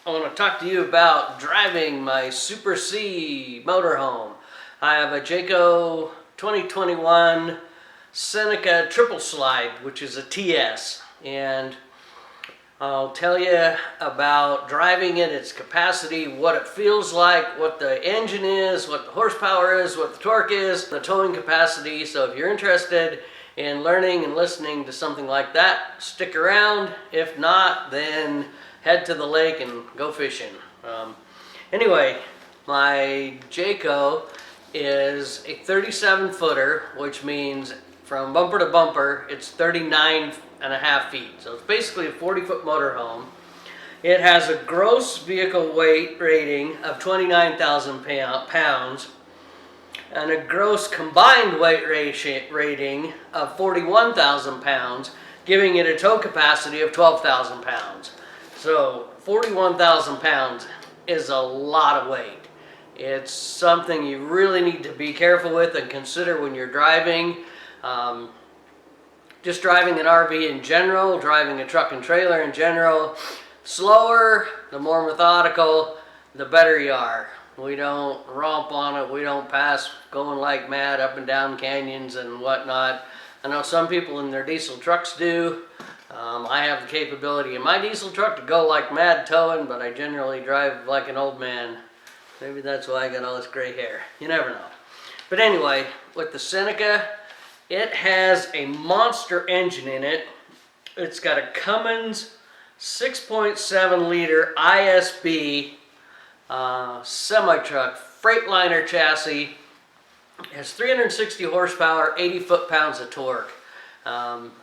I want to talk to you about driving my Super C motorhome. I have a Jayco 2021 Seneca triple slide, which is a TS, and I'll tell you about driving it, its capacity, what it feels like, what the engine is, what the horsepower is, what the torque is, the towing capacity. So if you're interested in learning and listening to something like that, stick around. If not, then head to the lake and go fishing. Anyway, my Jayco is a 37 footer, which means from bumper to bumper, it's 39.5 feet. So it's basically a 40-foot motorhome. It has a gross vehicle weight rating of 29,000 pounds and a gross combined weight rating of 41,000 pounds, giving it a tow capacity of 12,000 pounds. So 41,000 pounds is a lot of weight. It's something you really need to be careful with and consider when you're driving. Just driving an RV in general, driving a truck and trailer in general. Slower, the more methodical, the better you are. We don't romp on it, we don't pass going like mad up and down canyons and whatnot. I know some people in their diesel trucks do. I have the capability in my diesel truck to go like mad towing, but I generally drive like an old man. Maybe that's why I got all this gray hair. You never know. But anyway, with the Seneca, it has a monster engine in it. It's got a Cummins 6.7 liter ISB semi-truck, Freightliner chassis. It has 360 horsepower, 80 foot-pounds of torque.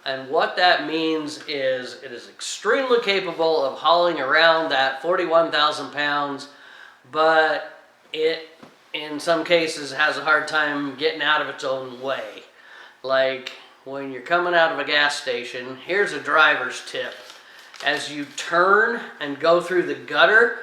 And what that means is it is extremely capable of hauling around that 41,000 pounds, but it, in some cases, has a hard time getting out of its own way. Like when you're coming out of a gas station, here's a driver's tip. As you turn and go through the gutter,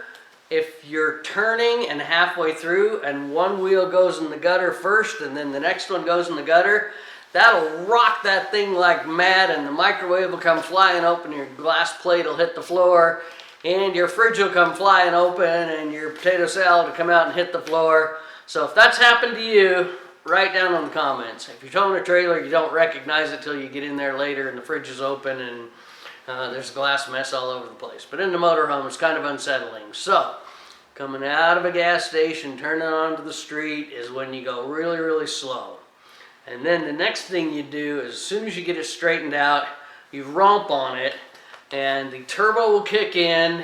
if you're turning and halfway through and one wheel goes in the gutter first and then the next one goes in the gutter, that'll rock that thing like mad, and the microwave will come flying open, your glass plate will hit the floor, and your fridge will come flying open, and your potato salad will come out and hit the floor. So if that's happened to you, write down in the comments. If you're towing a trailer, you don't recognize it till you get in there later and the fridge is open and there's a glass mess all over the place. But in the motorhome, it's kind of unsettling. So, coming out of a gas station, turning onto the street is when you go really, really slow. And then the next thing you do is, as soon as you get it straightened out, you romp on it, and the turbo will kick in,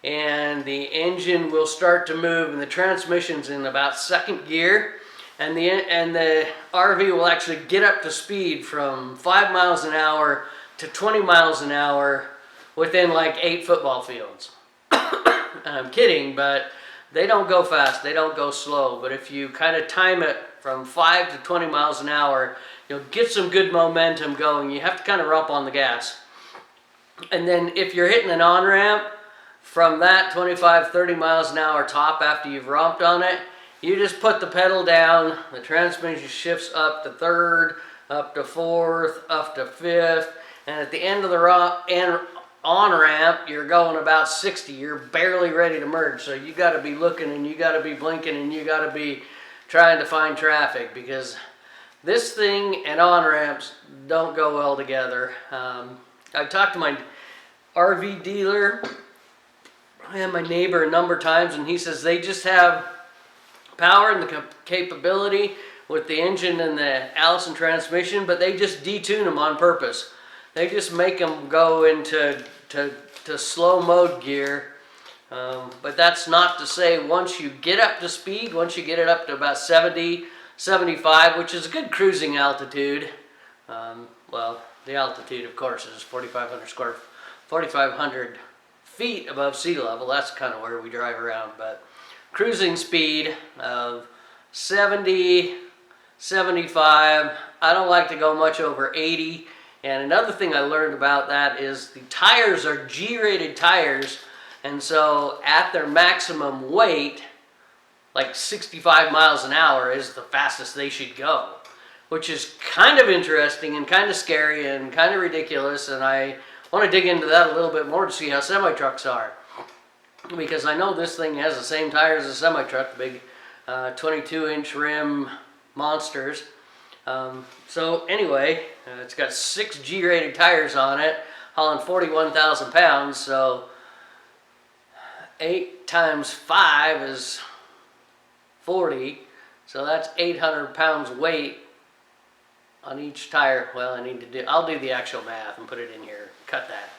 and the engine will start to move, and the transmission's in about second gear. And the RV will actually get up to speed from 5 miles an hour to 20 miles an hour within like 8 football fields. I'm kidding, but they don't go fast, they don't go slow. But if you kind of time it from 5 to 20 miles an hour, you'll get some good momentum going. You have to kind of rump on the gas. And then if you're hitting an on-ramp, from that 25, 30 miles an hour top after you've romped on it, you just put the pedal down, the transmission shifts up to third, up to fourth, up to fifth, and at the end of the on-ramp, you're going about 60. You're barely ready to merge, so you got to be looking and you got to be blinking and you got to be trying to find traffic, because this thing and on-ramps don't go well together. I've talked to my RV dealer and my neighbor a number of times, and he says they just have power and the capability with the engine and the Allison transmission, but they just detune them on purpose. They just make them go into slow mode gear. But that's not to say once you get up to speed, once you get it up to about 70, 75, which is a good cruising altitude. Well, the altitude, of course, is 4,500 feet above sea level. That's kind of where we drive around. But cruising speed of 70, 75. I don't like to go much over 80. And another thing I learned about that is the tires are G-rated tires, and so at their maximum weight, like 65 miles an hour is the fastest they should go, which is kind of interesting and kind of scary and kind of ridiculous, and I want to dig into that a little bit more to see how semi-trucks are. because I know this thing has the same tires as a semi-truck, the big 22-inch rim monsters. So anyway, it's got 6 G-rated tires on it, hauling 41,000 pounds, so 8 times 5 is 40, so that's 800 pounds weight on each tire. Well, I'll do the actual math and put it in here, cut that.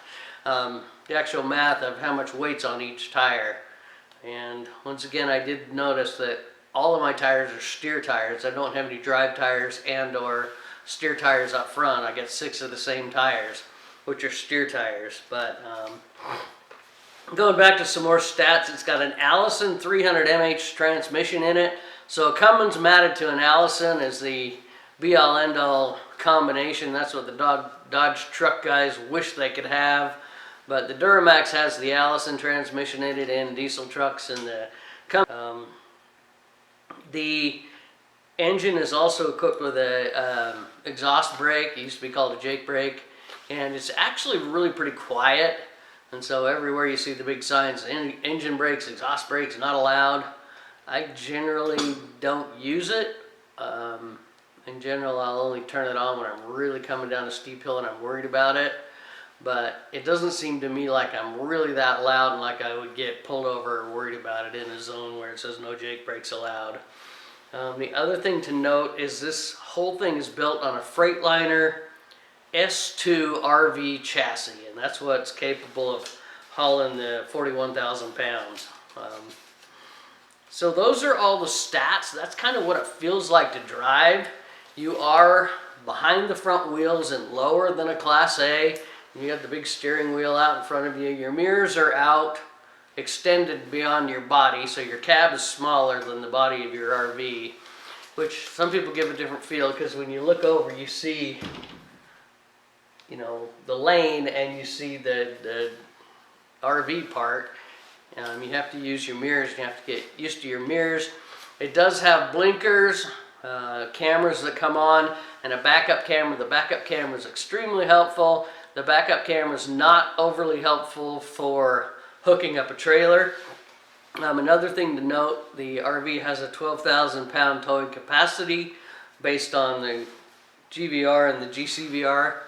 The actual math of how much weight's on each tire. And once again, I did notice that all of my tires are steer tires. I don't have any drive tires and or steer tires up front. I get 6 of the same tires, which are steer tires. But going back to some more stats, it's got an Allison 300 mH transmission in it. So a Cummins matted to an Allison is the be-all end-all combination. That's what the Dodge truck guys wish they could have. But the Duramax has the Allison transmission in it in diesel trucks, and the engine is also equipped with a exhaust brake. It used to be called a Jayco brake, and it's actually really pretty quiet. And so everywhere you see the big signs, engine brakes, exhaust brakes not allowed. I generally don't use it. In general, I'll only turn it on when I'm really coming down a steep hill and I'm worried about it. But it doesn't seem to me like I'm really that loud and like I would get pulled over or worried about it in a zone where it says no Jayco brakes allowed. The other thing to note is this whole thing is built on a Freightliner S2 RV chassis, and that's what's capable of hauling the 41,000 pounds. So those are all the stats. That's kind of what it feels like to drive. You are behind the front wheels and lower than a Class A. You have the big steering wheel out in front of you. Your mirrors are out, extended beyond your body, so your cab is smaller than the body of your RV, which some people give a different feel, because when you look over, you see, you know, the lane, and you see the RV part. You have to use your mirrors. You have to get used to your mirrors. It does have blinkers, cameras that come on, and a backup camera. The backup camera is extremely helpful. The backup camera is not overly helpful for hooking up a trailer. Another thing to note, the RV has a 12,000 pound towing capacity based on the GVR and the GCVR.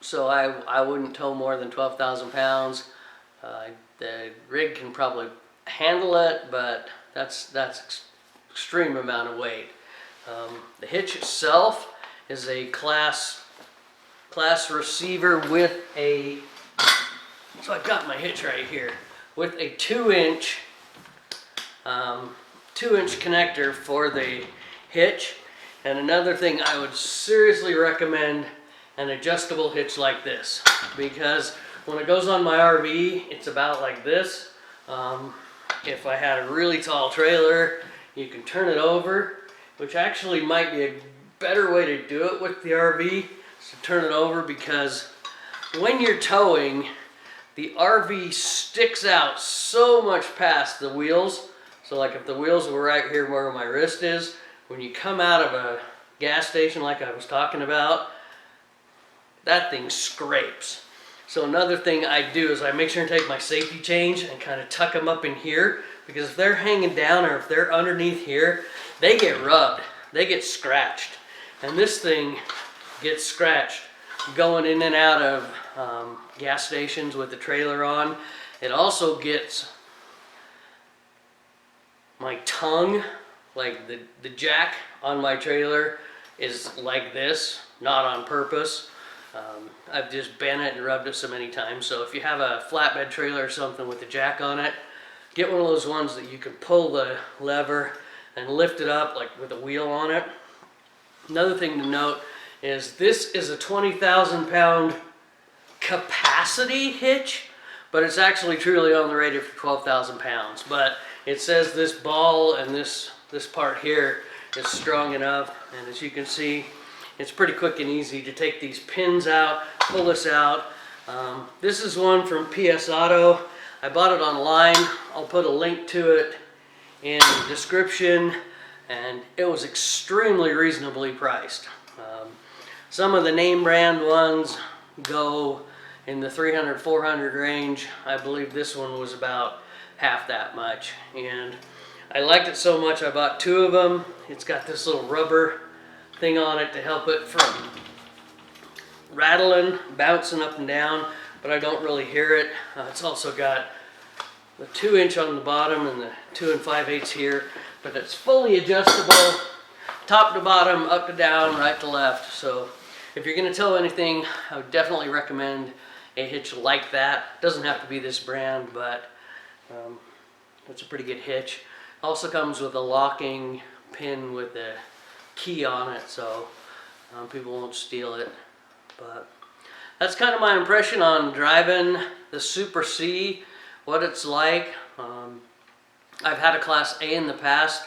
So I wouldn't tow more than 12,000 pounds. The rig can probably handle it, but that's extreme amount of weight. The hitch itself is a class receiver with a, so I've got my hitch right here, with a 2-inch connector for the hitch. And another thing, I would seriously recommend an adjustable hitch like this, because when it goes on my RV, it's about like this. If I had a really tall trailer, you can turn it over, which actually might be a better way to do it with the RV, is to turn it over, because when you're towing, the RV sticks out so much past the wheels. So like if the wheels were right here where my wrist is, when you come out of a gas station like I was talking about, that thing scrapes. So another thing I do is I make sure and take my safety chains and kind of tuck them up in here, because if they're hanging down or if they're underneath here, they get rubbed, they get scratched. And this thing gets scratched going in and out of gas stations with the trailer on. It also gets my tongue, like the jack on my trailer is like this, not on purpose. I've just bent it and rubbed it so many times. So if you have a flatbed trailer or something with a jack on it, get one of those ones that you can pull the lever and lift it up like with a wheel on it. Another thing to note is this is a 20,000 pound capacity hitch, but it's actually truly only rated for 12,000 pounds. But it says this ball and this part here is strong enough, and as you can see, it's pretty quick and easy to take these pins out, pull this out. This is one from PS Auto. I bought it online. I'll put a link to it in the description, and it was extremely reasonably priced. Some of the name brand ones go in the 300, 400 range. I believe this one was about half that much. And I liked it so much I bought 2 of them. It's got this little rubber thing on it to help it from rattling, bouncing up and down, but I don't really hear it. It's also got the 2-inch on the bottom and the 2 5/8 here, but it's fully adjustable, top to bottom, up to down, right to left. So if you're going to tow anything, I would definitely recommend a hitch like that. Doesn't have to be this brand, but it's a pretty good hitch. Also comes with a locking pin with a key on it, so people won't steal it. But that's kind of my impression on driving the Super C, what it's like. I've had a Class A in the past.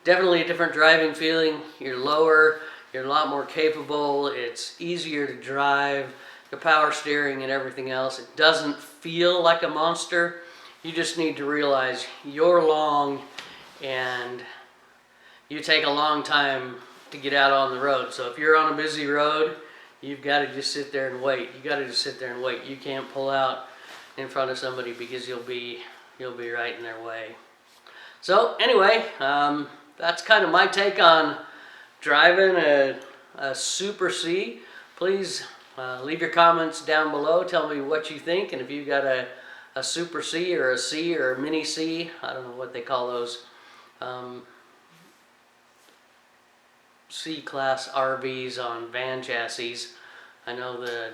Definitely a different driving feeling. You're lower, you're a lot more capable, it's easier to drive, the power steering and everything else. It doesn't feel like a monster. You just need to realize you're long and you take a long time to get out on the road. So if you're on a busy road, you've got to just sit there and wait. You got to just sit there and wait. You can't pull out in front of somebody because you'll be right in their way. So anyway, that's kind of my take on driving a Super C. Please leave your comments down below. Tell me what you think, and if you've got a Super C or a C or a Mini C, I don't know what they call those. C-class RVs on van chassis. I know the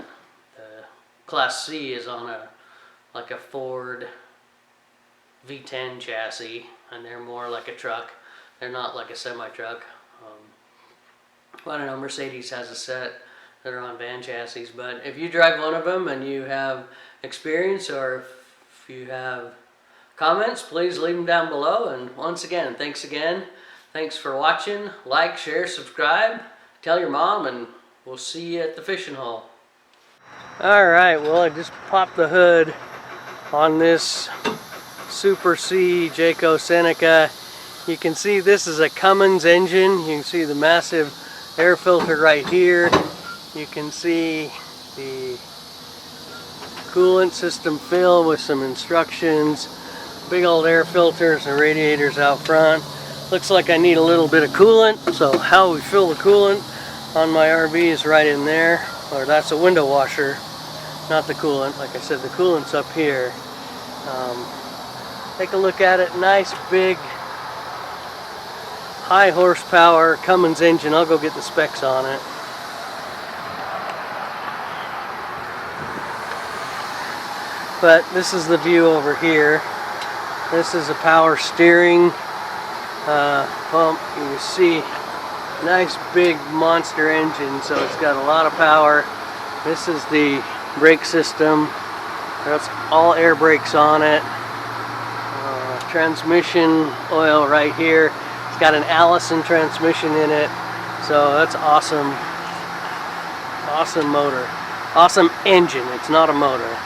Class C is on like a Ford V10 chassis, and they're more like a truck. They're not like a semi-truck. Well, I don't know, Mercedes has a set that are on van chassis, but if you drive one of them and you have experience, or if you have comments, please leave them down below. And once again, thanks for watching. Like, share, subscribe, tell your mom, and we'll see you at the fishing hole. Alright, well, I just popped the hood on this Super C Jayco Seneca. You can see this is a Cummins engine. You can see the massive air filter right here. You can see the coolant system fill with some instructions. Big old air filters and radiators out front. Looks like I need a little bit of coolant, so how we fill the coolant on my RV is right in there. Or that's a window washer, not the coolant. Like I said, the coolant's up here. Take a look at it. Nice big high horsepower Cummins engine. I'll go get the specs on it. But this is the view over here. This is a power steering pump. You can see nice big monster engine, so it's got a lot of power. This is the brake system. That's all air brakes on it. Transmission oil right here. It's got an Allison transmission in it, so that's awesome. Awesome motor. Awesome engine. It's not a motor.